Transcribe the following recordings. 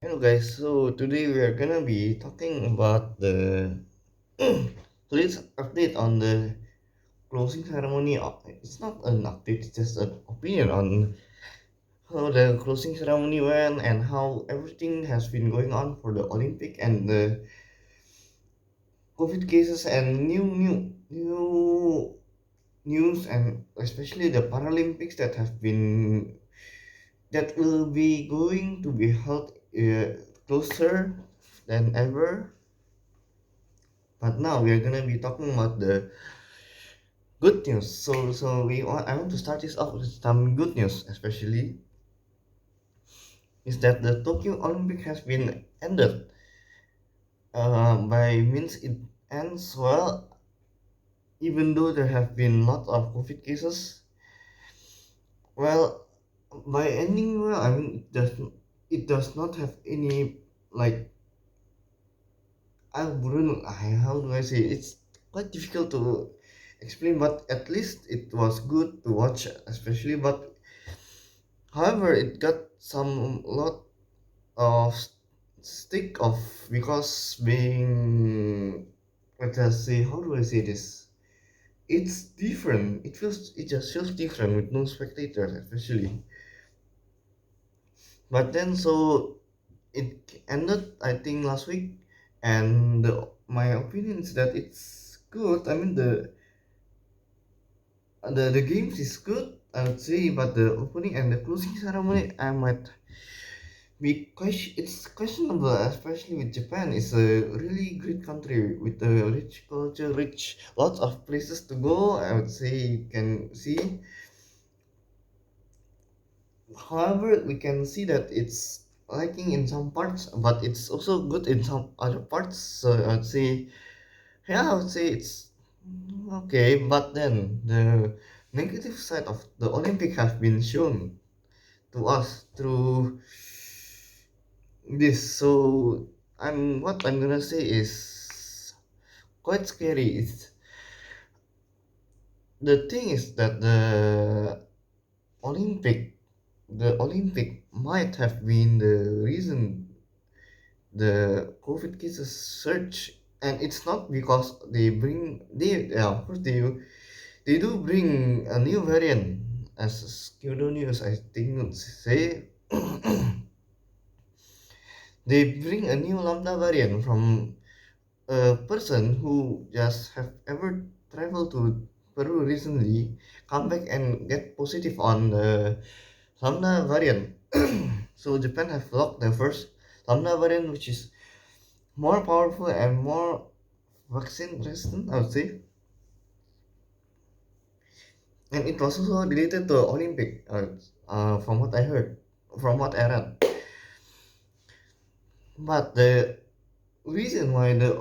Hello guys, so today we are gonna be talking about the latest update on the closing ceremony. It's not an update, it's just an opinion on how the closing ceremony went and how everything has been going on for the Olympic and the COVID cases and new news and especially the Paralympics that will be going to be held closer than ever. But now we are gonna be talking about the good news. I want to start this off with some good news, especially is that the Tokyo Olympic has been ended. By means it ends well, even though there have been lots of COVID cases. Well, by ending well, I mean it does not have any like I wouldn't. How do I say? It's quite difficult to explain, but at least it was good to watch, especially. But however, it got some lot of stick of because being let us say how do I say this? It's different. It just feels different with no spectators, especially. But then so it ended I think last week, and my opinion is that it's good. I mean the games is good, I would say, but the opening and the closing ceremony, I might be question. It's questionable, especially with Japan. It's a really great country with a rich culture, rich lots of places to go. I would say you can see. However, we can see that it's lacking in some parts, but it's also good in some other parts. So I would say, yeah, I would say it's okay. But then the negative side of the Olympic has been shown to us through this. So what I'm gonna say is quite scary. It's the thing is that Olympic the Olympic might have been the reason the COVID cases surge, and it's not because of course they do bring a new variant, as Scudo News I think would say. They bring a new lambda variant from a person who just have ever traveled to Peru recently, come back and get positive on the lambda variant. So Japan have locked the first lambda variant, which is more powerful and more vaccine resistant, I would say. And it was also related to Olympic, from what I heard, from what I read. But the reason why the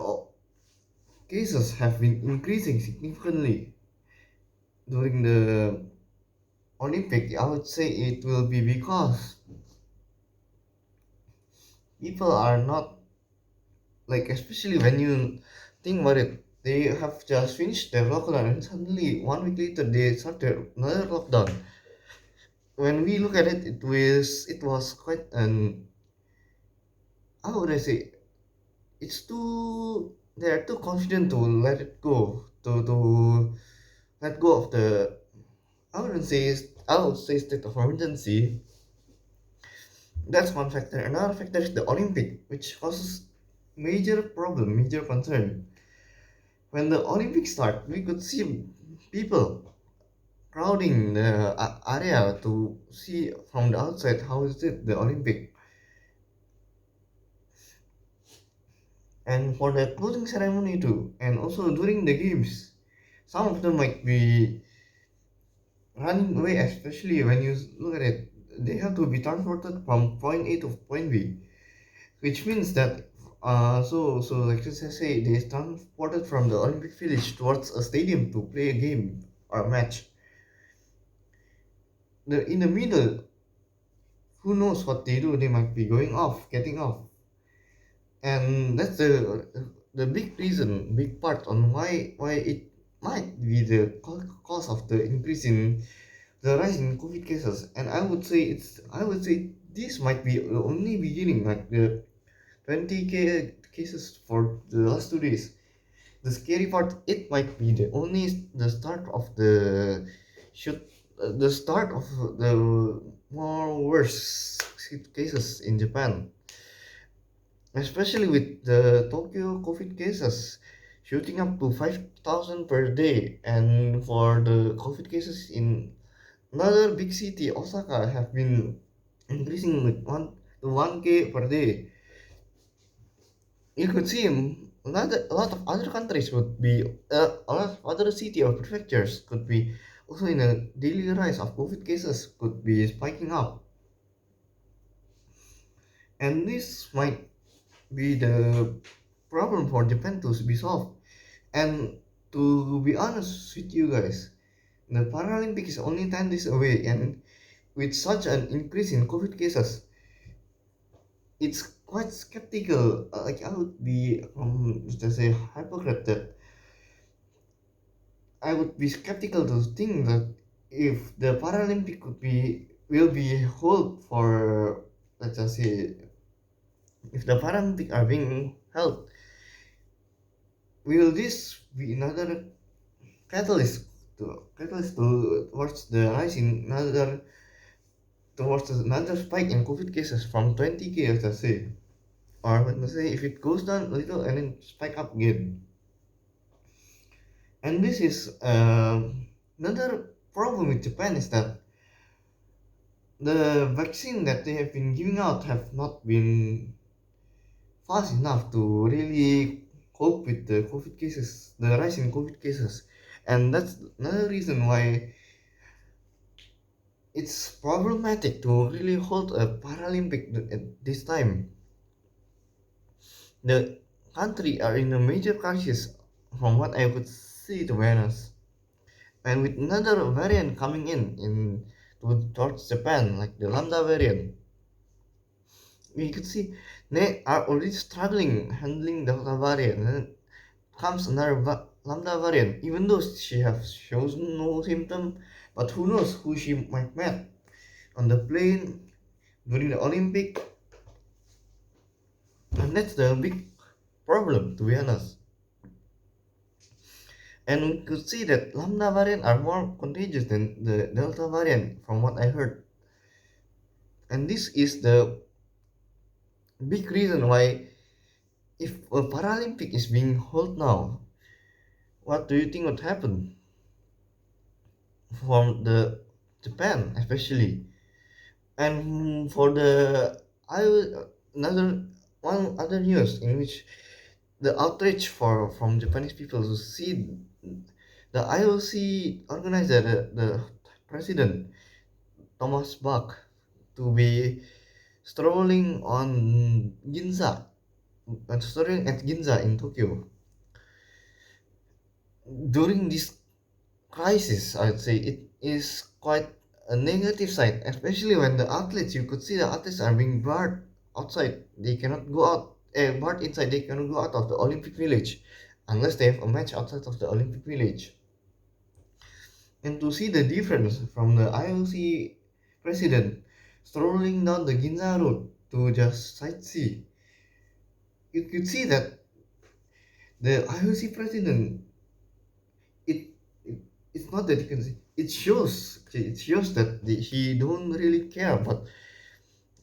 cases have been increasing significantly during the Olympic, I would say it will be because people are not like, especially when you think about it, they have just finished their lockdown and suddenly 1 week later they started another lockdown. When we look at it, it was quite an, how would I say, it's too they are too confident to let it go to let go of the, I would say state of emergency. That's one factor. Another factor is the Olympic, which causes major concern. When the Olympics start, we could see people crowding the area to see from the outside how is it the Olympic. And for the closing ceremony too, and also during the games, some of them might be running away, especially when you look at it. They have to be transported from point A to point B, which means that like let's just say they transported from the Olympic Village towards a stadium to play a game or a match. In the middle, who knows what they do? They might be going off, getting off, and that's the big part on why it might be the cause of the increase in the rise in COVID cases. And I would say this might be the only beginning, like the 20K cases for the last 2 days. The scary part, it might be the only the start of the should the start of the more worse cases in Japan, especially with the Tokyo COVID cases shooting up to 5,000 per day, and for the COVID cases in another big city, Osaka, have been increasing with 1 to 1K per day. You could see a lot of other countries would be a lot of other city or prefectures could be also in a daily rise of COVID cases could be spiking up, and this might be the problem for Japan to be solved. And to be honest with you guys, the Paralympic is only 10 days away, and with such an increase in COVID cases, it's quite skeptical. Like I would be, just say, hypocrite that I would be skeptical to think that if the Paralympic will be held for, let's just say, if the Paralympic are being held, will this be another catalyst towards the rise in another towards another spike in COVID cases from 20K, let's just say, or let's say if it goes down a little and then spike up again. And this is another problem with Japan is that the vaccine that they have been giving out have not been fast enough to really cope with the COVID cases, the rise in COVID cases. And that's another reason why it's problematic to really hold a Paralympic at this time. The country are in a major crisis from what I could see, to be honest. And with another variant coming towards Japan, like the Lambda variant, we could see they are already struggling handling the Delta variant. And then comes another Lambda variant, even though she has shown no symptom, but who knows who she might met on the plane during the Olympic, and that's the big problem, to be honest. And we could see that Lambda variant are more contagious than the Delta variant, from what I heard. And this is the big reason why, if a Paralympic is being held now, what do you think would happen from the Japan, especially, and for the I another one other news in which the outrage from Japanese people to see the IOC organized the president Thomas Bach to be strolling on Ginza, strolling at Ginza in Tokyo during this crisis. I'd say it is quite a negative side, especially when the athletes, you could see the athletes are being barred outside. They cannot go out, barred inside. They cannot go out of the Olympic Village unless they have a match outside of the Olympic Village. And to see the difference from the IOC president strolling down the Ginza Road to just sightsee, you could see that the IOC president, it, it it's not that you can see, it shows that he don't really care about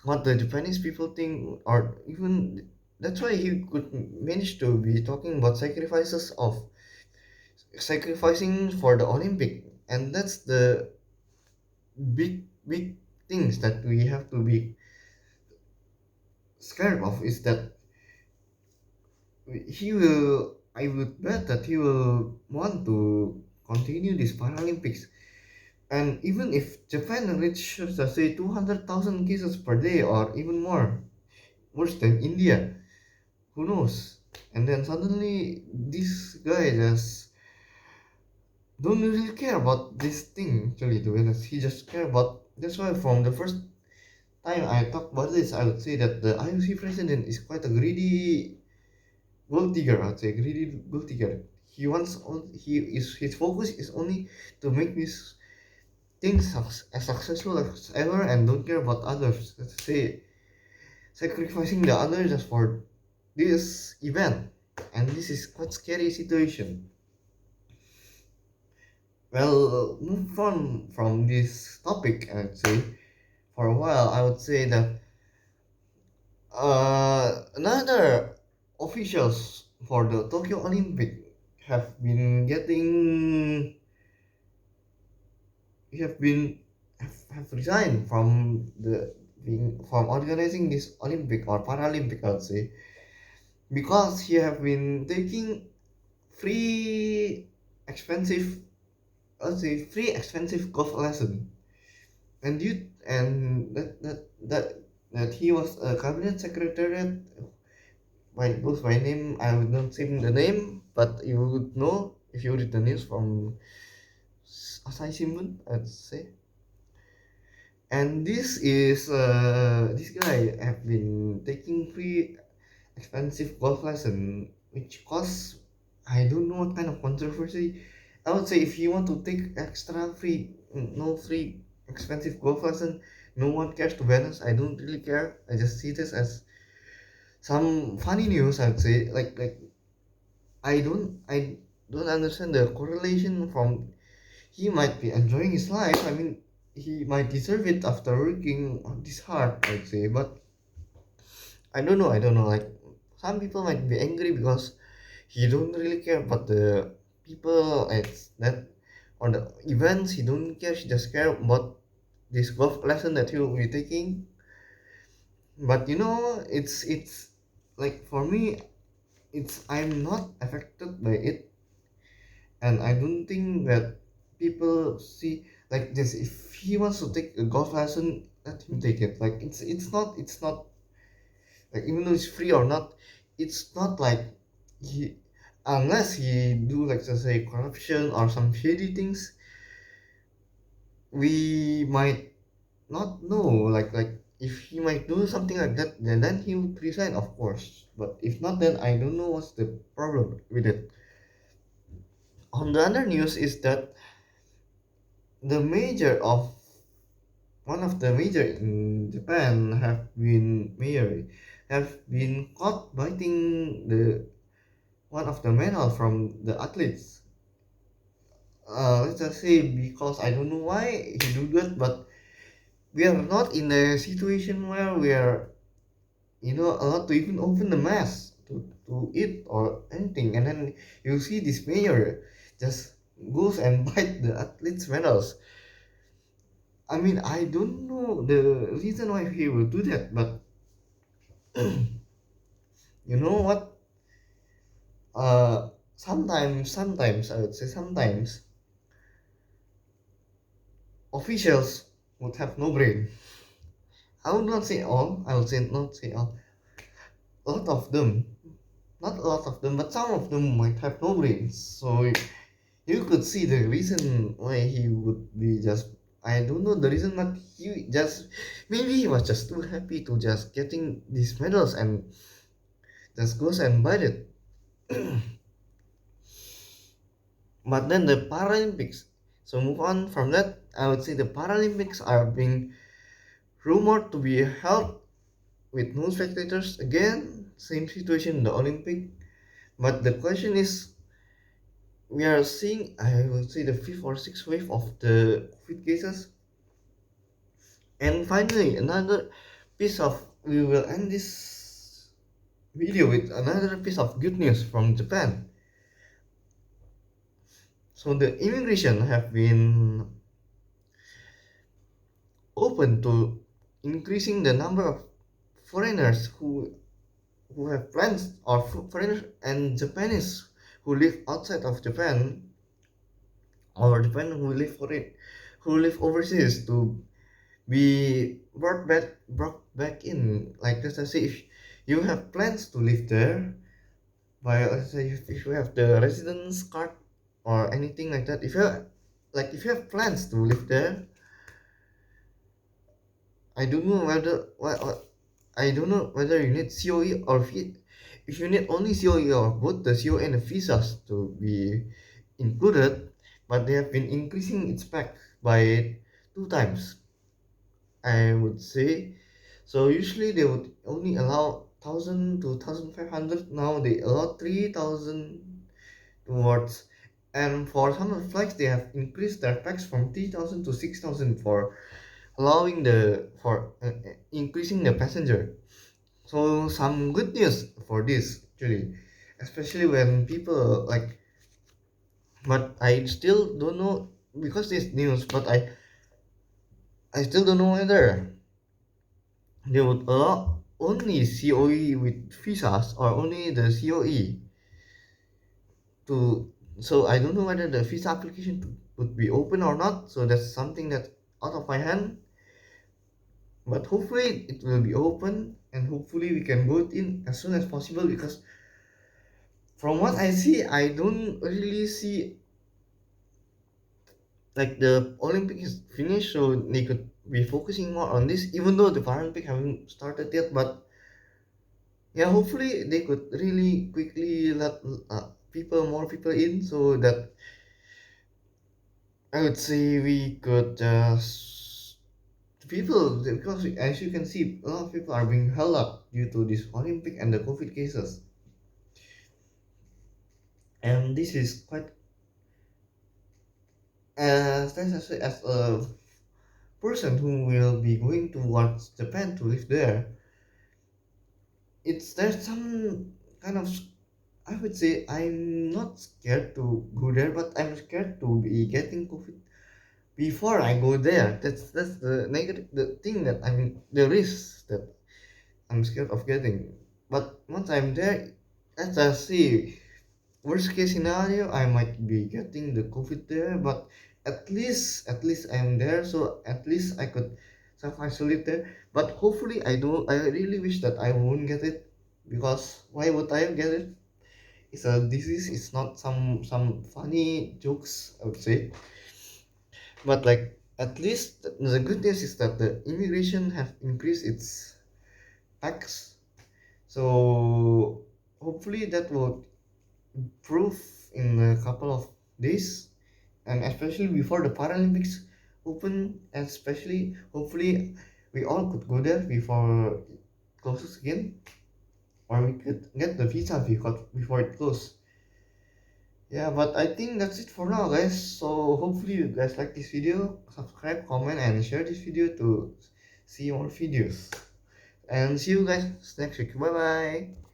what the Japanese people think, or even that's why he could manage to be talking about sacrificing for the Olympic. And that's the big things that we have to be scared of, is that I would bet that he will want to continue these Paralympics. And even if Japan reaches, let's say, 200,000 cases per day or even more, worse than India, who knows? And then suddenly this guy just don't really care about this thing, actually, to be honest. He just care about, that's why from the first time I talk about this, I would say that the IOC president is quite a greedy gold digger. I'd say greedy gold digger. He wants all he is his focus is only to make this as successful as ever and don't care about others. Let's say sacrificing the others just for this event, and this is quite scary situation. Well, move on from this topic. I'd say for a while, I would say that another officials for the Tokyo Olympic have been getting have been have resigned from the being from organizing this Olympic or Paralympic, I would say, because he have been taking free expensive let's say free expensive golf lesson, and that he was a cabinet secretary by both by name. I would not say the name, but you would know if you read the news from Asahi Shimbun, I'd say. And this guy have been taking free expensive golf lesson, which costs I don't know what kind of controversy. I would say if you want to take extra free, no free expensive golf lesson, no one cares. To be honest, I don't really care. I just see this as some funny news. I'd say like I don't understand the correlation from he might be enjoying his life. I mean, he might deserve it after working on this hard, I'd say. But I don't know. Like some people might be angry because he don't really care about the people it's that on the events. He don't care. He just care about this golf lesson that he will be taking. But it's like for me, it's I'm not affected by it, and I don't think that people see like this. If he wants to take a golf lesson, let him take it. Like it's not like even though it's free or not, it's not like he unless he do like let's say corruption or some shady things, we might not know. Like if he might do something like that, then he would resign, of course. But if not, then I don't know what's the problem with it. On the other news is that the major of one of the major in Japan have been caught biting the one of the medal from the athletes. Let's just say because I don't know why he do that, but we are not in a situation where we are allowed to even open the mask to eat or anything, and then you see this mayor just goes and bite the athletes medals. I mean, I don't know the reason why he will do that, but you know what? Sometimes I would say sometimes officials would have no brain. I would not say all. I would say not say all. A lot of them, not a lot of them, but some of them might have no brains. So you could see the reason why he would be just. I don't know the reason, but he just maybe he was just too happy to just getting these medals and just goes and buy it. But then the Paralympics. So move on from that. I would say the Paralympics are being rumored to be held with no spectators again. Same situation in the Olympic. But the question is, we are seeing I would say the fifth or sixth wave of the COVID cases. And finally, another piece of we will end this video with another piece of good news from Japan. So the immigration have been open to increasing the number of foreigners who have plans or foreigners and Japanese who live outside of Japan or Japan who live overseas to be brought back in. Like let's say if you have plans to live there, by let's say if you have the residence card or anything like that, if you have plans to live there, I don't know whether what I don't know whether you need COE or if you need only COE or both the COE and the visas to be included, but they have been increasing its back by two times, I would say. So usually they would only allow 1,000 to 1,500. Now they allow 3,000 towards. And for some of the flights, they have increased their packs from 3,000 to 6,000 for allowing the for increasing the passenger. So some good news for this actually, especially when people like. But I still don't know because this news. But I still don't know whether they would allow only COE with visas or only the COE to. So I don't know whether the visa application would be open or not. So that's something that's out of my hand. But hopefully it will be open and hopefully we can go in as soon as possible because from what I see, I don't really see like the Olympic is finished, so they could be focusing more on this, even though the Paralympic haven't started yet. But yeah, hopefully they could really quickly let more people in, so that I would say we could just people because as you can see, a lot of people are being held up due to this Olympic and the COVID cases, and this is quite as a person who will be going towards Japan to live there. It's there's some kind of I would say I'm not scared to go there, but I'm scared to be getting COVID before I go there. That's the negative the thing that the risk that I'm scared of getting. But once I'm there, let's just see. Worst case scenario, I might be getting the COVID there, but at least I'm there, so at least I could self isolate there. But hopefully I do. I really wish that I won't get it because why would I get it? It's a disease. It's not some funny jokes, I would say. But like at least the good news is that the immigration have increased its tax. So hopefully that will improve in a couple of days, and especially before the Paralympics open, and especially hopefully we all could go there before it closes again, or we could get the visa before it closes. Yeah, but I think that's it for now, guys. So hopefully you guys like this video. Subscribe, comment, and share this video to see more videos. And see you guys next week. Bye bye.